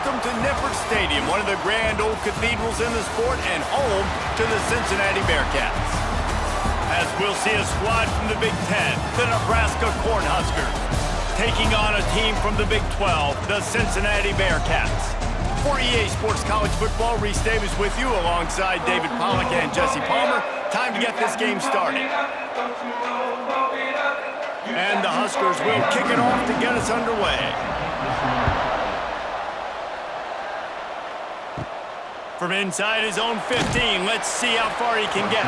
welcome to Nippert Stadium, one of the grand old cathedrals in the sport and home to the Cincinnati Bearcats. As we'll see a squad from the Big Ten, the Nebraska Cornhuskers, taking on a team from the Big 12, the Cincinnati Bearcats. For EA Sports College Football, Reese Davis with you alongside David Pollack and Jesse Palmer. Time to get this game started. And the Huskers will kick it off to get us underway. From inside his own 15, let's see how far he can get.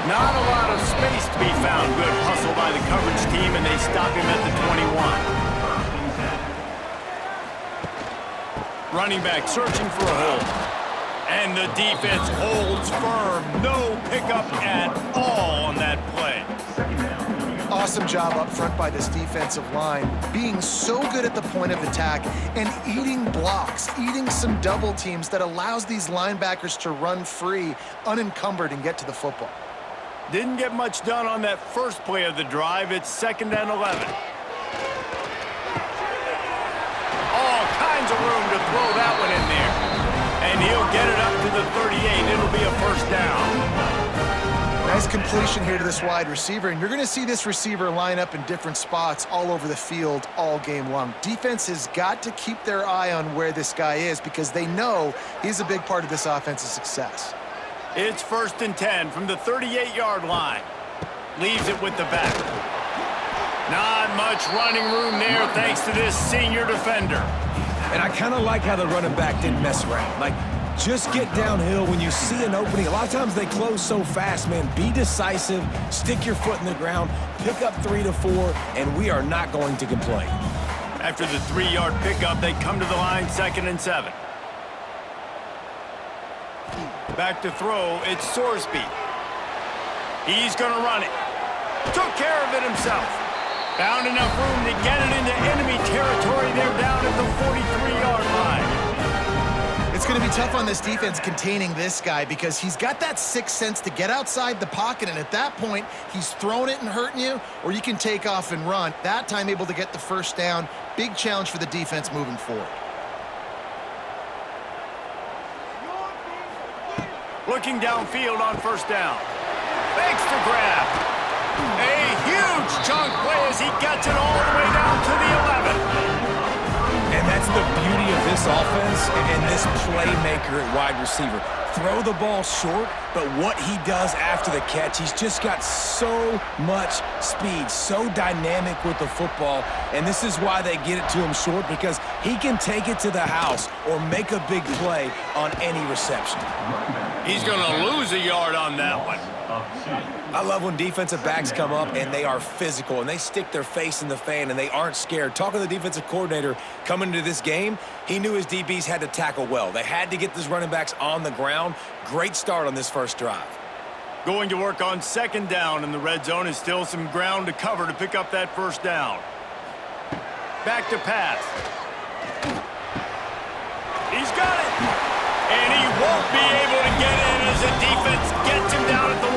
Not a lot of space to be found. Good hustle by the coverage team, and they stop him at the 21. Running back searching for a hole. And the defense holds firm. No pickup at all on that play. Awesome job up front by this defensive line, being so good at the point of attack and eating blocks, eating some double teams that allows these linebackers to run free, unencumbered, and get to the football. Didn't get much done on that first play of the drive. It's 2nd and 11. All kinds of room to throw that one in there. And he'll get it up to the 38. It'll be a first down. Nice completion here to this wide receiver, and you're going to see this receiver line up in different spots all over the field all game long. Defense has got to keep their eye on where this guy is because they know he's a big part of this offense's success. It's 1st and 10 from the 38-yard line. Leaves it with the back. Not much running room there thanks to this senior defender. And I kind of like how the running back didn't mess around. Like, just get downhill when you see an opening. A lot of times they close so fast, man. Be decisive, stick your foot in the ground, pick up 3 to 4, and we are not going to complain. After the 3-yard pickup, they come to the line 2nd and 7. Back to throw, it's Sorsby. He's going to run it. Took care of it himself. Found enough room to get it into enemy territory. They're down at the 43-yard line. It's going to be tough on this defense containing this guy because he's got that sixth sense to get outside the pocket, and at that point, he's throwing it and hurting you, or you can take off and run. That time able to get the first down. Big challenge for the defense moving forward. Looking downfield on first down. Makes the grab. A huge chunk play as he gets it all the way down to the 11. And that's the beauty of this offense and this playmaker at wide receiver. Throw the ball short, but what he does after the catch, he's just got so much speed, so dynamic with the football, and this is why they get it to him short, because he can take it to the house or make a big play on any reception. He's going to lose a yard on that one. I love when defensive backs come up and they are physical and they stick their face in the fan and they aren't scared. Talking to the defensive coordinator coming into this game, he knew his DBs had to tackle well. They had to get these running backs on the ground. Great start on this first drive. Going to work on 2nd down in the red zone is still some ground to cover to pick up that first down. Back to pass. He's got it. And he won't be able to get in as the defense gets him down at the 1.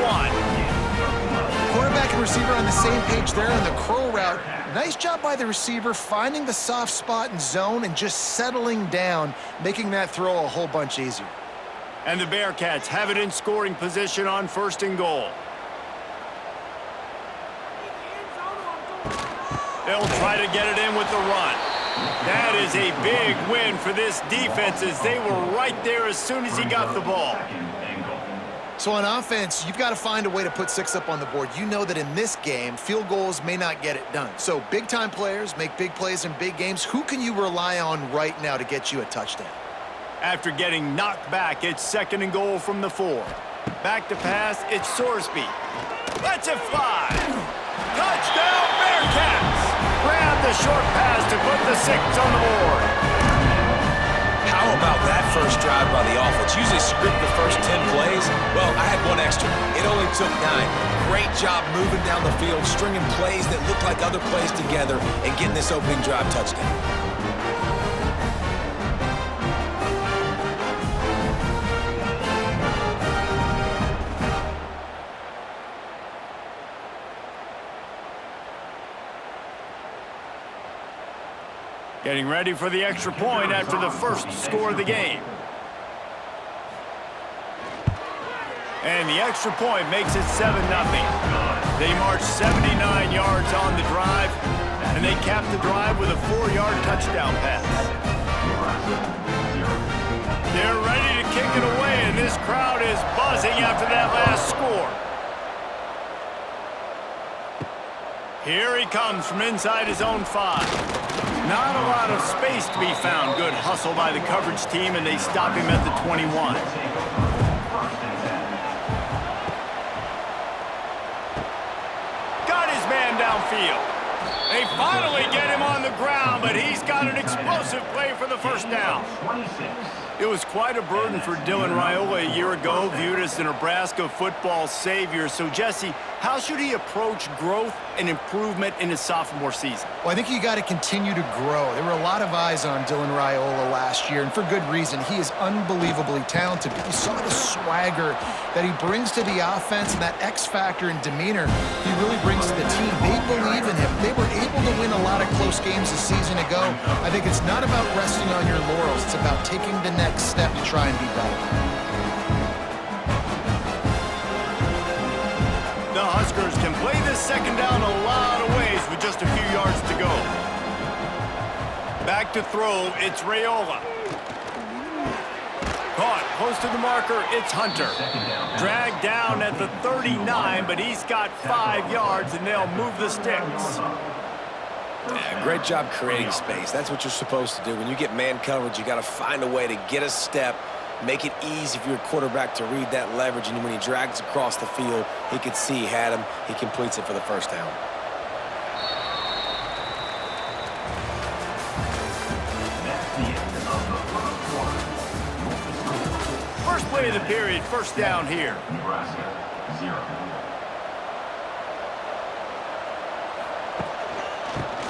Quarterback and receiver on the same page there on the curl route. Nice job by the receiver finding the soft spot in zone and just settling down, making that throw a whole bunch easier. And the Bearcats have it in scoring position on 1st and goal. They'll try to get it in with the run. That is a big win for this defense as they were right there as soon as he got the ball. So on offense, you've got to find a way to put 6 up on the board. You know that in this game, field goals may not get it done. So big-time players make big plays in big games. Who can you rely on right now to get you a touchdown? After getting knocked back, it's 2nd and goal from the 4. Back to pass, it's Sorsby. Lets it fly. Touchdown, Bearcats! Grab the short pass to put the 6 on the board. How about that first drive by the offense? Usually script the first 10 plays. Well, I had one extra. It only took 9. Great job moving down the field, stringing plays that look like other plays together, and getting this opening drive touchdown. Getting ready for the extra point after the first score of the game. And the extra point makes it 7-0. They march 79 yards on the drive, and they cap the drive with a 4-yard touchdown pass. They're ready to kick it away, and this crowd is buzzing after that last score. Here he comes from inside his own 5. Not a lot of space to be found. Good hustle by the coverage team, and they stop him at the 21. Got his man downfield. They finally get him on the ground, but he's got an explosive play for the first down. It was quite a burden for Dylan Raiola a year ago, viewed as the Nebraska football savior. So, Jesse, how should he approach growth and improvement in his sophomore season? Well, I think you got to continue to grow. There were a lot of eyes on Dylan Raiola last year, and for good reason. He is unbelievably talented. But you saw the swagger that he brings to the offense and that X factor and demeanor he really brings to the team. They believe in him. They were able to win a lot of close games a season ago. I think it's not about resting on your laurels. It's about taking the next step to try and be better. The Huskers can play this second down a lot of ways with just a few yards to go. Back to throw, it's Raiola. Caught close to the marker, it's Hunter. Dragged down at the 39, but he's got 5 yards, and they'll move the sticks. Yeah, great job creating space. That's what you're supposed to do. When you get man coverage, you got to find a way to get a step, make it easy for your quarterback to read that leverage, and when he drags across the field, he can see he had him. He completes it for the first down. First play of the period, first down here. Nebraska, 0.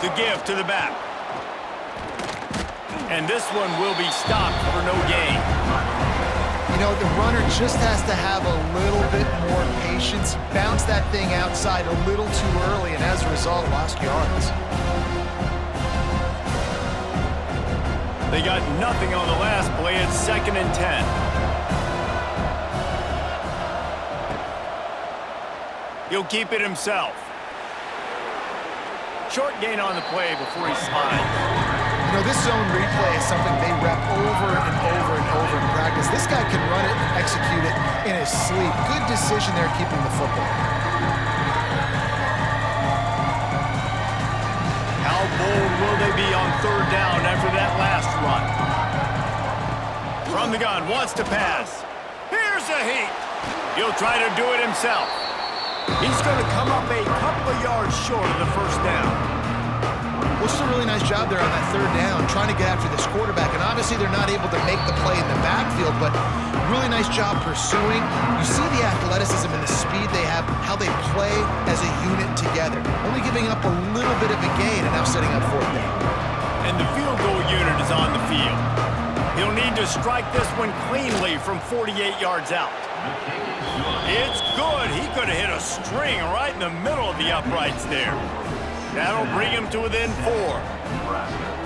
The give to the back. And this one will be stopped for no gain. You know, the runner just has to have a little bit more patience. Bounce that thing outside a little too early, and as a result, lost yards. They got nothing on the last play. It's 2nd and 10. He'll keep it himself. Short gain on the play before he slides. You know, this zone replay is something they rep over and over and over in practice. This guy can run it and execute it in his sleep. Good decision there keeping the football. How bold will they be on 3rd down after that last run? From the gun, wants to pass. Here's a heat. He'll try to do it himself. He's going to come up a couple of yards short of the first down. Well, just a really nice job there on that 3rd down, trying to get after this quarterback. And obviously they're not able to make the play in the backfield, but really nice job pursuing. You see the athleticism and the speed they have, how they play as a unit together. Only giving up a little bit of a gain and now setting up 4th down. And the field goal unit is on the field. He'll need to strike this one cleanly from 48 yards out. It's good. He could have hit a string right in the middle of the uprights there. That'll bring him to within 4.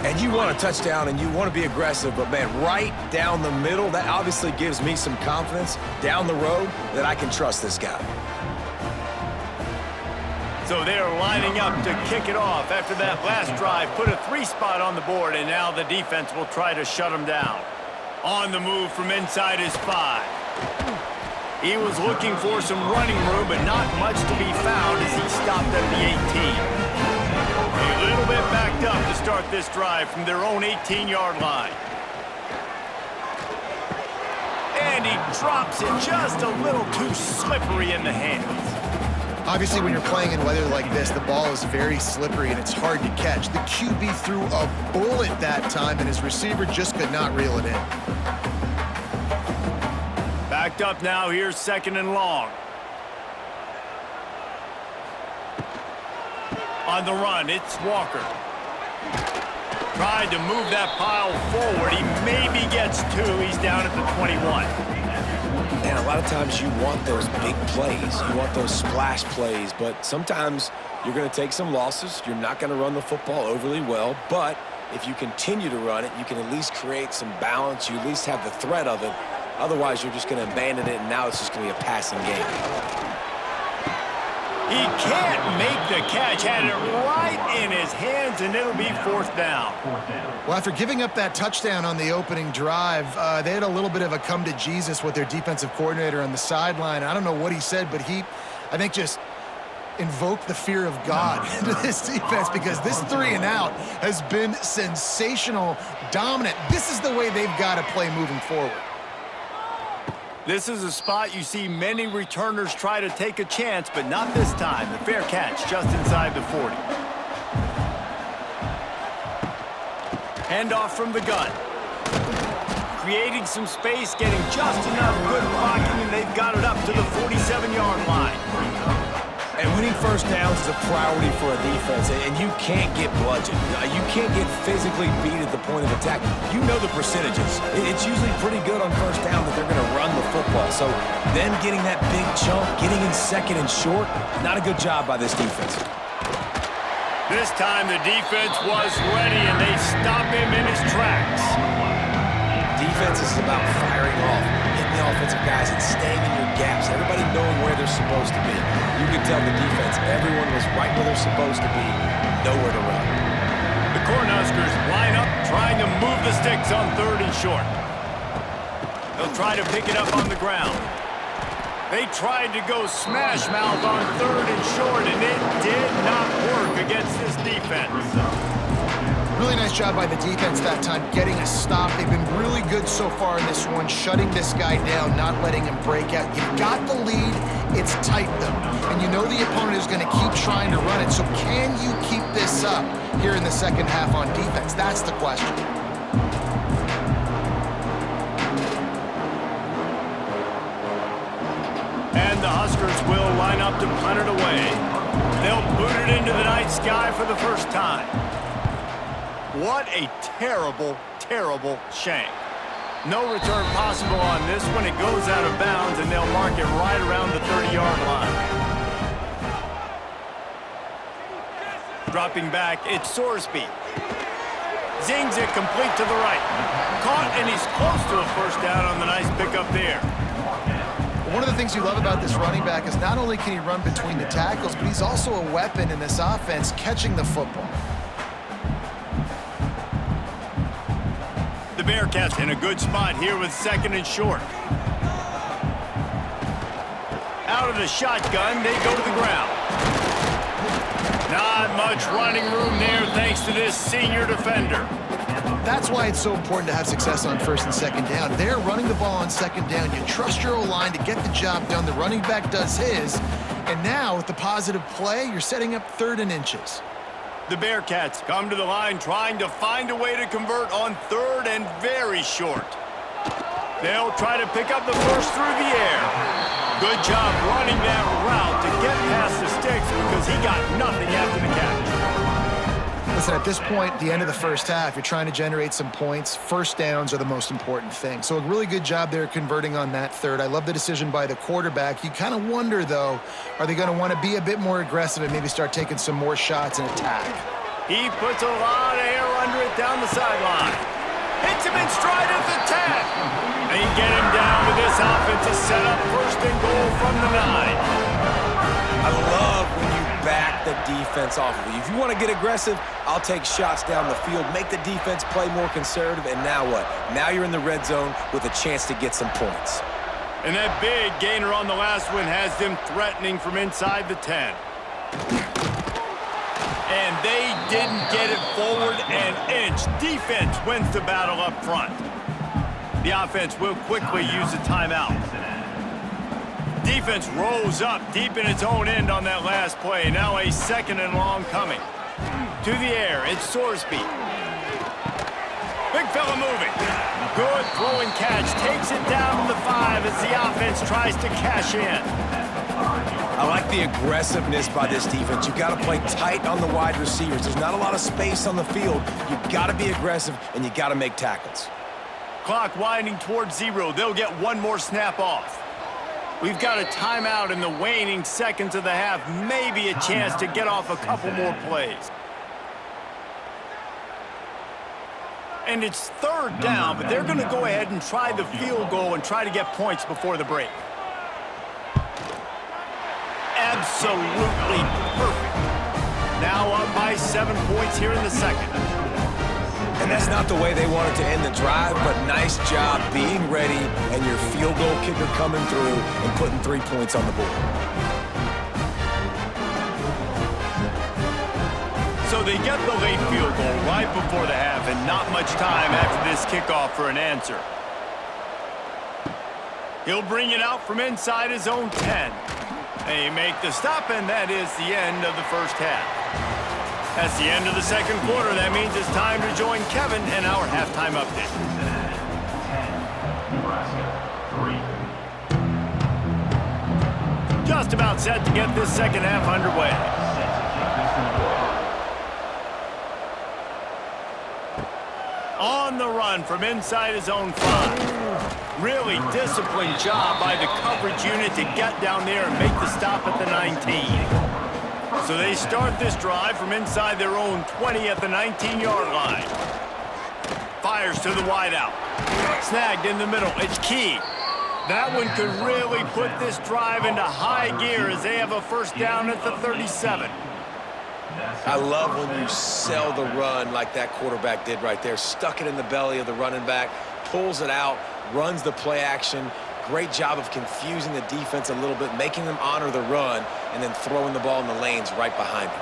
And you want a touchdown and you want to be aggressive, but man, right down the middle, that obviously gives me some confidence down the road that I can trust this guy. So they're lining up to kick it off after that last drive. Put a 3 spot on the board, and now the defense will try to shut him down. On the move from inside his 5. He was looking for some running room, but not much to be found as he stopped at the 18. A little bit backed up to start this drive from their own 18-yard line. And he drops it just a little too slippery in the hands. Obviously, when you're playing in weather like this, the ball is very slippery and it's hard to catch. The QB threw a bullet that time, and his receiver just could not reel it in. Backed up now, here's 2nd and long. On the run, it's Walker. Tried to move that pile forward. He maybe gets 2. He's down at the 21. And a lot of times you want those big plays. You want those splash plays, but sometimes you're going to take some losses. You're not going to run the football overly well, but If you continue to run it, you can at least create some balance. You at least have the threat of it. Otherwise, you're just going to abandon it, and now it's just going to be a passing game. He can't make the catch. Had it right in his hands, and it'll be fourth down. Well, after giving up that touchdown on the opening drive, they had a little bit of a come to Jesus with their defensive coordinator on the sideline. I don't know what he said, but he, I think, just invoked the fear of God into this defense, because this 3-and-out has been sensational, dominant. This is the way they've got to play moving forward. This is a spot you see many returners try to take a chance, but not this time. The fair catch just inside the 40. Handoff from the gun. Creating some space, getting just enough good blocking, and they've got it up to the 47-yard line. And winning first downs is a priority for a defense, and you can't get bludgeoned. You can't get physically beat at the point of attack. You know the percentages. It's usually pretty good on first down that they're going to run the football. So them getting that big chunk, getting in second and short, not a good job by this defense. This time the defense was ready, and they stop him in his tracks. Defense is about firing off, hitting the offensive guys and staying in your gaps, everybody knowing where they're supposed to be. You could tell the defense, everyone was right where they're supposed to be, nowhere to run. The Cornhuskers line up, trying to move the sticks on third and short. They'll try to pick it up on the ground. They tried to go smash mouth on third and short, and it did not work against this defense. Really nice job by the defense that time, getting a stop. They've been really good so far in this one, shutting this guy down, not letting him break out. You've got the lead. It's tight, though. And you know the opponent is going to keep trying to run it. So can you keep this up here in the second half on defense? That's the question. And the Huskers will line up to punt it away. They'll boot it into the night sky for the first time. What a terrible, terrible shank. No return possible on this one. It goes out of bounds, and they'll mark it right around the 30-yard line. Dropping back, it's Sorsby. Zings it complete to the right. Caught, and he's close to a first down on the nice pickup there. One of the things you love about this running back is not only can he run between the tackles, but he's also a weapon in this offense catching the football. The Bearcats in a good spot here with second and short. Out of the shotgun, they go to the ground. Not much running room there thanks to this senior defender. That's why it's so important to have success on first and second down. They're running the ball on second down. You trust your O-line to get the job done. The running back does his. And now, with the positive play, you're setting up third and inches. The Bearcats come to the line trying to find a way to convert on third and very short. They'll try to pick up the first through the air. Good job running that route to get past the sticks because he got nothing after the catch. Listen, at this point, the end of the first half, you're trying to generate some points. First downs are the most important thing. So a really good job there converting on that third. I love the decision by the quarterback. You kind of wonder, though, are they going to want to be a bit more aggressive and maybe start taking some more shots and attack? He puts a lot of air under it down the sideline. Hits him in stride at the 10. They get him down to this offensive setup. First and goal from the 9. I love when you back the defense off of you. If you want to get aggressive, I'll take shots down the field, make the defense play more conservative, and now what? Now you're in the red zone with a chance to get some points. And that big gainer on the last one has them threatening from inside the 10. And they didn't get it forward an inch. Defense wins the battle up front. The offense will quickly use a timeout. Defense rolls up deep in its own end on that last play. Now a second and long coming. To the air, it's Sorsby. Big fella moving. Good throwing catch. Takes it down to the 5 as the offense tries to cash in. I like the aggressiveness by this defense. You got to play tight on the wide receivers. There's not a lot of space on the field. You got to be aggressive, and you got to make tackles. Clock winding towards 0. They'll get one more snap off. We've got a timeout in the waning seconds of the half. Maybe a chance to get off a couple more plays. And it's third down, but they're going to go ahead and try the field goal and try to get points before the break. Absolutely perfect. Now up by 7 points here in the second. And that's not the way they wanted to end the drive, but nice job being ready and your field goal kicker coming through and putting 3 points on the board. So they get the late field goal right before the half and not much time after this kickoff for an answer. He'll bring it out from inside his own 10. They make the stop, and that is the end of the first half. That's the end of the second quarter. That means it's time to join Kevin in our halftime update. Cincinnati 10, Nebraska 3. Just about set to get this second half underway. On the run from inside his own 5. Really disciplined job by the coverage unit to get down there and make the stop at the 19. So they start this drive from inside their own 20 at the 19-yard line. Fires to the wideout. Snagged in the middle. It's key. That one could really put this drive into high gear as they have a first down at the 37. I love when you sell the run like that quarterback did right there. Stuck it in the belly of the running back, pulls it out, runs the play action. Great job of confusing the defense a little bit, making them honor the run, and then throwing the ball in the lanes right behind him.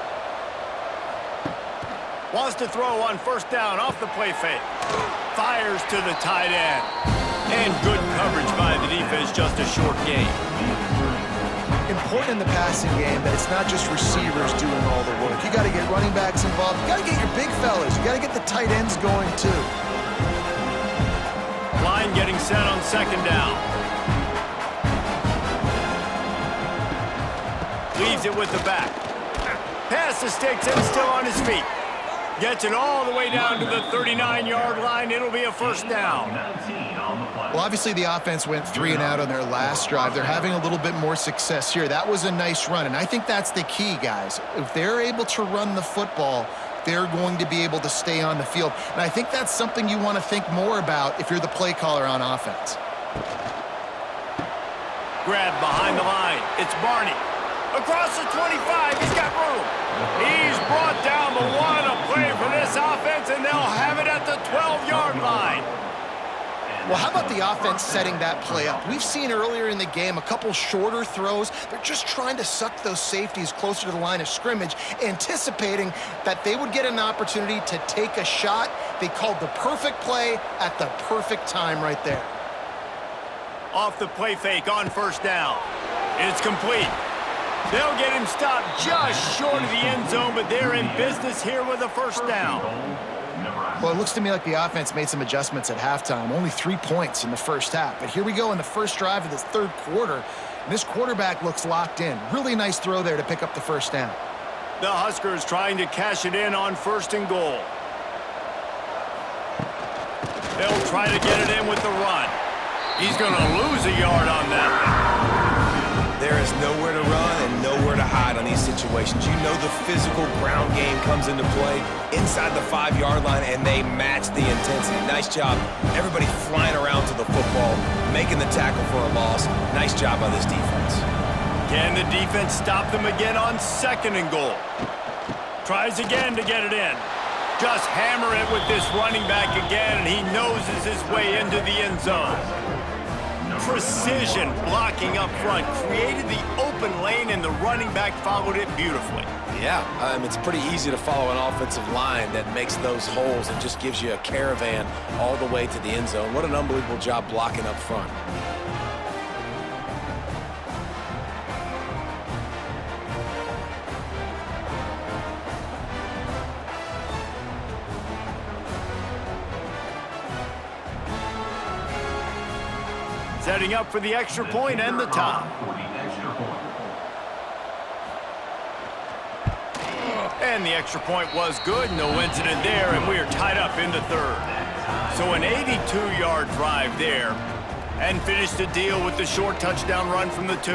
Wants to throw on first down off the play fake. Fires to the tight end. And good coverage by the defense, just a short gain. Important in the passing game that it's not just receivers doing all the work. You got to get running backs involved. You got to get your big fellas. You got to get the tight ends going too. Line getting set on second down. Leaves it with the back. Pass the sticks and still on his feet. Gets it all the way down to the 39-yard line. It'll be a first down. Well, obviously the offense went 3 and out on their last drive. They're having a little bit more success here. That was a nice run, and I think that's the key, guys. If they're able to run the football, they're going to be able to stay on the field. And I think that's something you want to think more about if you're the play caller on offense. Grab behind the line. It's Barney. Across the 25, he's got room. He's brought down, but what a play for this offense, and they'll have it at the 12-yard line. Well, how about the offense setting that play up? We've seen earlier in the game a couple shorter throws. They're just trying to suck those safeties closer to the line of scrimmage, anticipating that they would get an opportunity to take a shot. They called the perfect play at the perfect time right there. Off the play fake on first down. It's complete. They'll get him stopped just short of the end zone, but they're in business here with a first down. Well, it looks to me like the offense made some adjustments at halftime. Only 3 points in the first half. But here we go in the first drive of this third quarter. This quarterback looks locked in. Really nice throw there to pick up the first down. The Huskers trying to cash it in on first and goal. They'll try to get it in with the run. He's going to lose a yard on that one. There is nowhere to run and nowhere to hide on these situations. You know the physical ground game comes into play inside the 5-yard line, and they match the intensity. Nice job. Everybody flying around to the football, making the tackle for a loss. Nice job by this defense. Can the defense stop them again on second and goal? Tries again to get it in. Just hammer it with this running back again, and he noses his way into the end zone. Precision blocking up front, created the open lane, and the running back followed it beautifully. Yeah, it's pretty easy to follow an offensive line that makes those holes and just gives you a caravan all the way to the end zone. What an unbelievable job blocking up front. Setting up for the extra point and the tie. And the extra point was good. No incident there, and we are tied up in the third. So an 82-yard drive there, and finish the deal with the short touchdown run from the 2.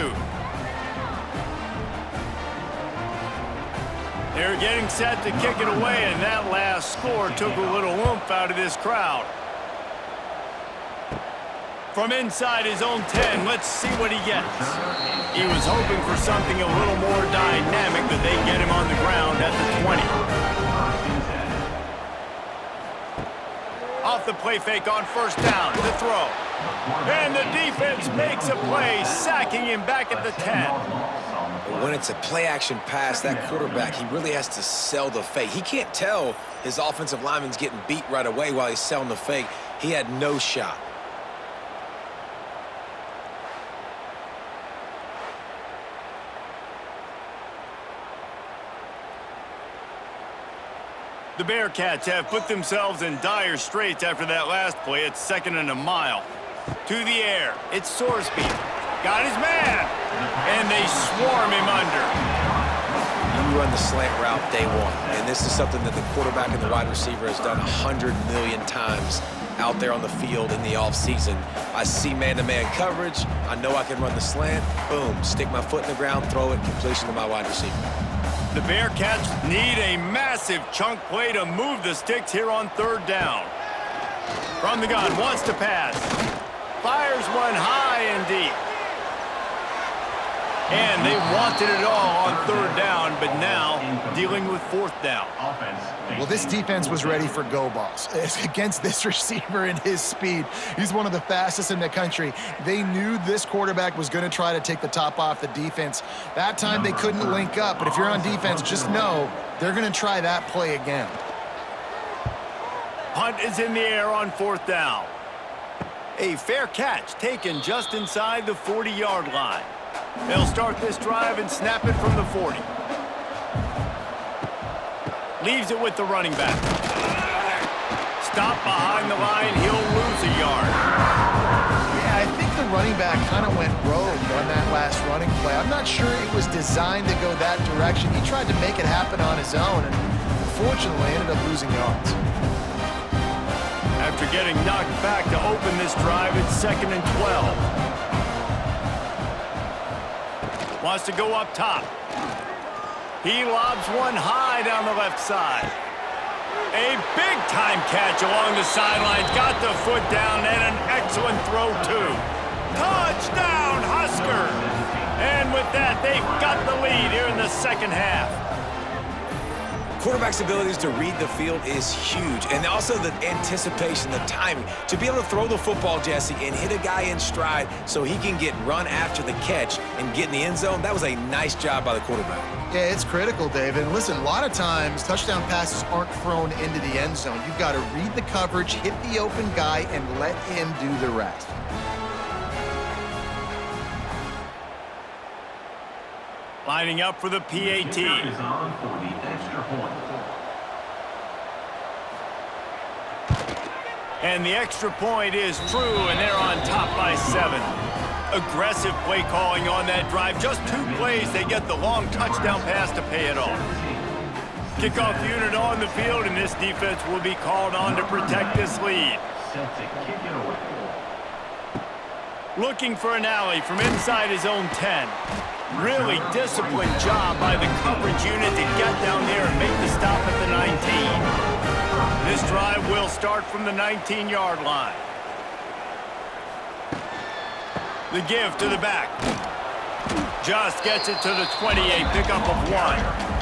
They're getting set to kick it away, and that last score took a little oomph out of this crowd. From inside his own 10, let's see what he gets. He was hoping for something a little more dynamic, but they get him on the ground at the 20. Off the play fake on first down, the throw. And the defense makes a play, sacking him back at the 10. When it's a play-action pass, that quarterback, he really has to sell the fake. He can't tell his offensive lineman's getting beat right away while he's selling the fake. He had no shot. The Bearcats have put themselves in dire straits after that last play. It's 2nd and a mile. To the air, it's Sorsby. Got his man, and they swarm him under. You run the slant route day one, and this is something that the quarterback and the wide receiver has done 100 million times out there on the field in the offseason. I see man-to-man coverage. I know I can run the slant. Boom, stick my foot in the ground, throw it, completion to my wide receiver. The Bearcats need a massive chunk play to move the sticks here on 3rd down. From the gun, wants to pass. Fires one high and deep. And they wanted it all on 3rd down, but now dealing with 4th down. Well, this defense was ready for go balls. Against this receiver and his speed, he's one of the fastest in the country. They knew this quarterback was going to try to take the top off the defense. That time they couldn't link up, but if you're on defense, just know they're going to try that play again. Punt is in the air on 4th down. A fair catch taken just inside the 40-yard line. They'll start this drive and snap it from the 40. Leaves it with the running back. Stop behind the line. He'll lose a yard. Yeah, I think the running back kind of went rogue on that last running play. I'm not sure it was designed to go that direction. He tried to make it happen on his own, and unfortunately ended up losing yards. After getting knocked back to open this drive, it's 2nd and 12. Wants to go up top. He lobs one high down the left side. A big-time catch along the sidelines. Got the foot down and an excellent throw, too. Touchdown, Huskers! And with that, they've got the lead here in the 2nd half. Quarterback's abilities to read the field is huge, and also the anticipation, the timing. To be able to throw the football, Jesse, and hit a guy in stride so he can get run after the catch and get in the end zone, that was a nice job by the quarterback. Yeah, it's critical, David. And listen, a lot of times touchdown passes aren't thrown into the end zone. You've got to read the coverage, hit the open guy, and let him do the rest. Lining up for the PAT. Is on for the extra point. And the extra point is true, and they're on top by 7. Aggressive play calling on that drive. Just 2 plays, they get the long touchdown pass to pay it off. Kickoff unit on the field, and this defense will be called on to protect this lead. Set to kick it away. Looking for an alley from inside his own 10. Really disciplined job by the coverage unit to get down there and make the stop at the 19. This drive will start from the 19-yard line. The give to the back. Just gets it to the 28, pickup of 1.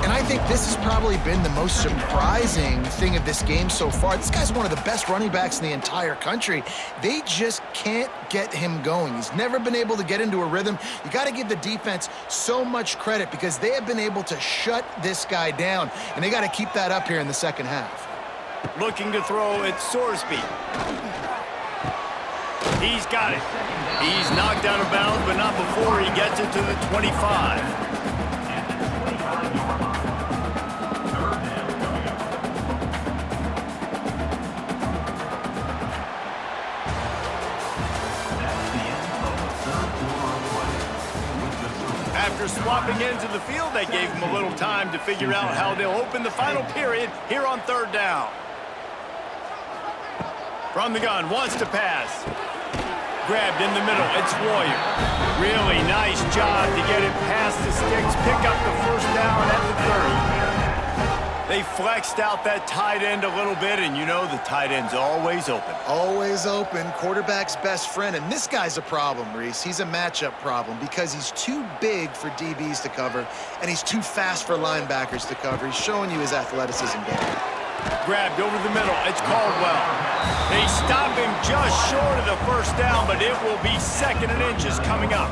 And I think this has probably been the most surprising thing of this game so far. This guy's one of the best running backs in the entire country. They just can't get him going. He's never been able to get into a rhythm. You got to give the defense so much credit because they have been able to shut this guy down, and they got to keep that up here in the 2nd half. Looking to throw, it's Sorsby. He's got it. He's knocked out of bounds, but not before he gets it to the 25. After swapping ends of the field, they gave him a little time to figure out how they'll open the final period here on 3rd down. From the gun, wants to pass. grabbed in the middle. It's Warrior. Really nice job to get it past the sticks, pick up the first down at the 30. They flexed out that tight end a little bit, and you know the tight end's always open. Always open, quarterback's best friend. And this guy's a problem, Reese. He's a matchup problem because he's too big for DBs to cover, and he's too fast for linebackers to cover. He's showing you his athleticism there. Grabbed over the middle. It's Caldwell. They stop him just short of the first down, but it will be 2nd and inches coming up.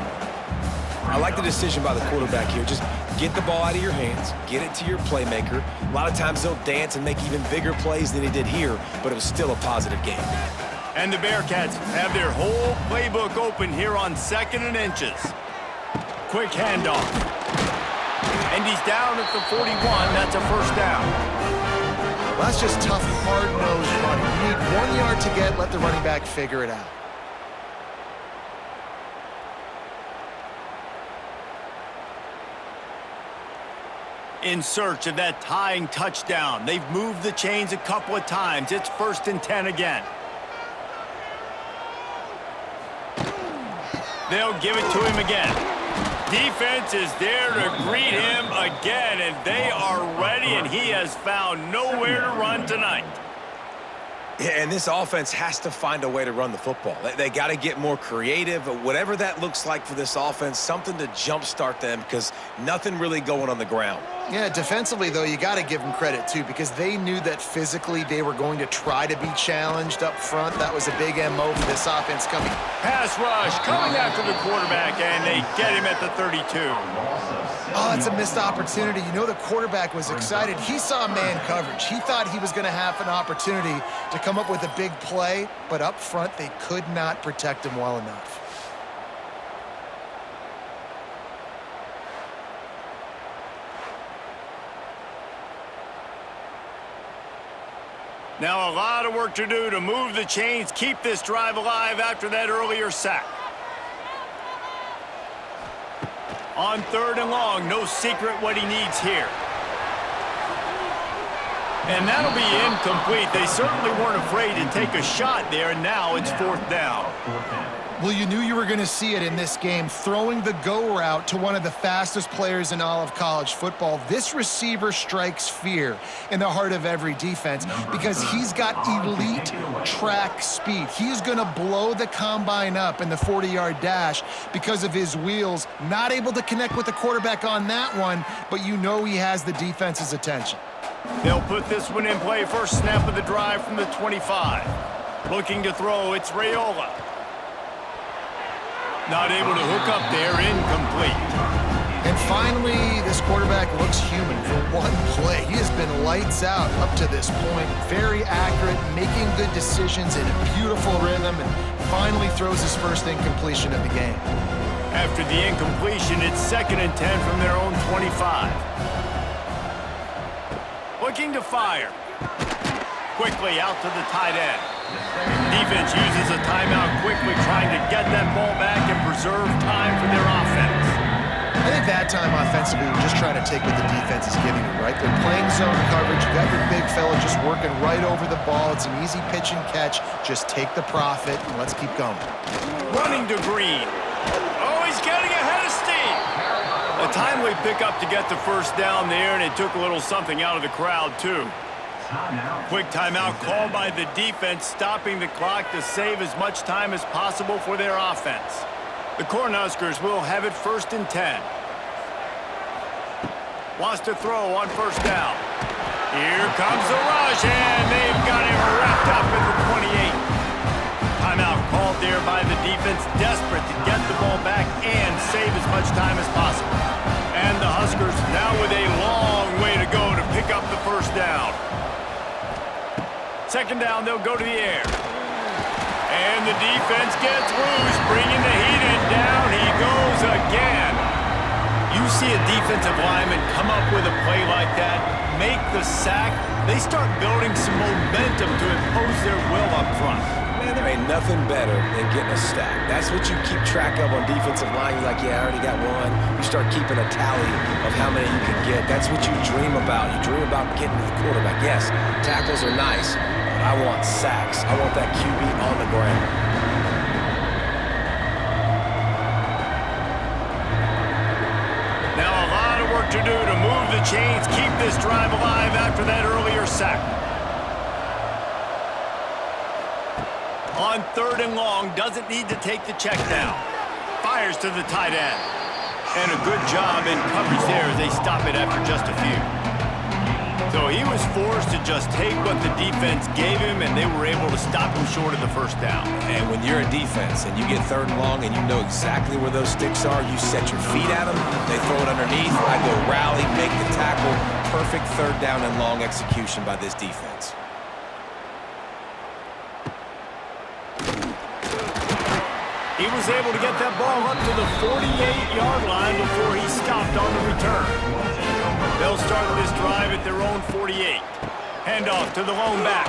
I like the decision by the quarterback here. Just get the ball out of your hands, get it to your playmaker. A lot of times they'll dance and make even bigger plays than he did here, but it was still a positive game. And the Bearcats have their whole playbook open here on 2nd and inches. Quick handoff. And he's down at the 41. That's a first down. Well, that's just tough, hard-nosed running. You need 1 yard to get, let the running back figure it out. In search of that tying touchdown. They've moved the chains a couple of times. It's 1st and 10 again. They'll give it to him again. Defense is there to greet him again, and they are ready, and he has found nowhere to run tonight. Yeah, and this offense has to find a way to run the football. They got to get more creative, whatever that looks like for this offense, something to jumpstart them because nothing really going on the ground. Yeah, defensively, though, you got to give them credit, too, because they knew that physically they were going to try to be challenged up front. That was a big MO for this offense coming. Pass rush coming after the quarterback, and they get him at the 32. Oh, it's a missed opportunity. You know the quarterback was excited. He saw man coverage. He thought he was going to have an opportunity to come up with a big play, but up front they could not protect him well enough. Now a lot of work to do to move the chains, keep this drive alive after that earlier sack. On 3rd and long, no secret what he needs here. And that'll be incomplete. They certainly weren't afraid to take a shot there, and now it's 4th down. Well, you knew you were going to see it in this game, throwing the go route to one of the fastest players in all of college football. This receiver strikes fear in the heart of every defense because he's got elite track speed. He's going to blow the combine up in the 40-yard dash because of his wheels. Not able to connect with the quarterback on that one, but you know he has the defense's attention. They'll put this one in play. First snap of the drive from the 25. Looking to throw, it's Raiola. Not able to hook up there, incomplete. And finally, this quarterback looks human for one play. He has been lights out up to this point. Very accurate, making good decisions in a beautiful rhythm, and finally throws his first incompletion of the game. After the incompletion, it's 2nd and 10 from their own 25. Looking to fire. Quickly out to the tight end. Defense uses a timeout quickly, trying to get that ball back and preserve time for their offense. I think that time offensively, we're just trying to take what the defense is giving you, right? They're playing zone coverage. You got your big fella just working right over the ball. It's an easy pitch and catch. Just take the profit, and let's keep going. Running to Green. Oh, he's getting ahead of steam. A timely pickup to get the first down there, and it took a little something out of the crowd, too. Quick timeout called by the defense, stopping the clock to save as much time as possible for their offense. The Cornhuskers will have it 1st and 10. Wants to throw on first down. Here comes the rush, and they've got him wrapped up at the 28. Timeout called there by the defense, desperate to get the ball back and save as much time as possible. And the Huskers now with a long way to go to pick up the first down. 2nd down, they'll go to the air. And the defense gets loose, bringing the heat, and down he goes again. You see a defensive lineman come up with a play like that, make the sack, they start building some momentum to impose their will up front. Man, there ain't nothing better than getting a stack. That's what you keep track of on defensive line. You're like, yeah, I already got one. You start keeping a tally of how many you can get. That's what you dream about. You dream about getting to the quarterback. Yes, tackles are nice, but I want sacks. I want that QB on the ground. work to do to move the chains, keep this drive alive after that earlier sack. On 3rd and long, doesn't need to take the check down. Fires to the tight end. And a good job in coverage there as they stop it after just a few. So he was forced to just take what the defense gave him, and they were able to stop him short of the first down. And when you're a defense and you get 3rd and long and you know exactly where those sticks are, you set your feet at them, they throw it underneath, I go rally, make the tackle. Perfect 3rd down and long execution by this defense. He was able to get that ball up to the 48-yard line before he stopped on the return. They'll start this drive at their own 48. Handoff to the lone back.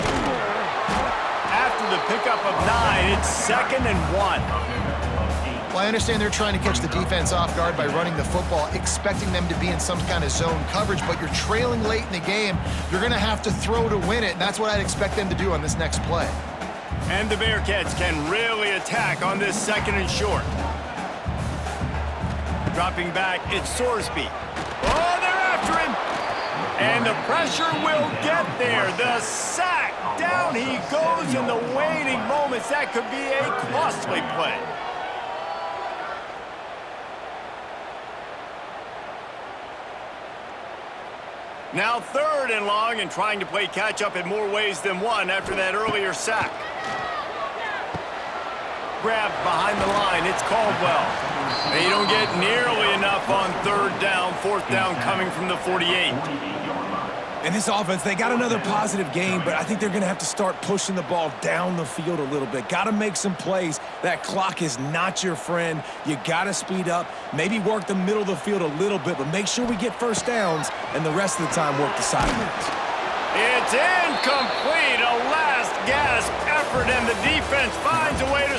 After the pickup of 9, it's 2nd and 1. Well, I understand they're trying to catch the defense off guard by running the football, expecting them to be in some kind of zone coverage, but you're trailing late in the game. You're going to have to throw to win it, and that's what I'd expect them to do on this next play. And the Bearcats can really attack on this 2nd and short. Dropping back, it's Sorsby. Oh, they're after him. And the pressure will get there. The sack. Down he goes in the waiting moments. That could be a costly play. Now 3rd and long and trying to play catch-up in more ways than one after that earlier sack. Grab behind the line. It's Caldwell. They don't get nearly enough on 3rd down. 4th down coming from the 48. And this offense, they got another positive game, but I think they're going to have to start pushing the ball down the field a little bit. Got to make some plays. That clock is not your friend. You got to speed up, maybe work the middle of the field a little bit, but make sure we get 1st downs, and the rest of the time work the sidelines. It's incomplete. A last gasp effort, and the defense finds a way to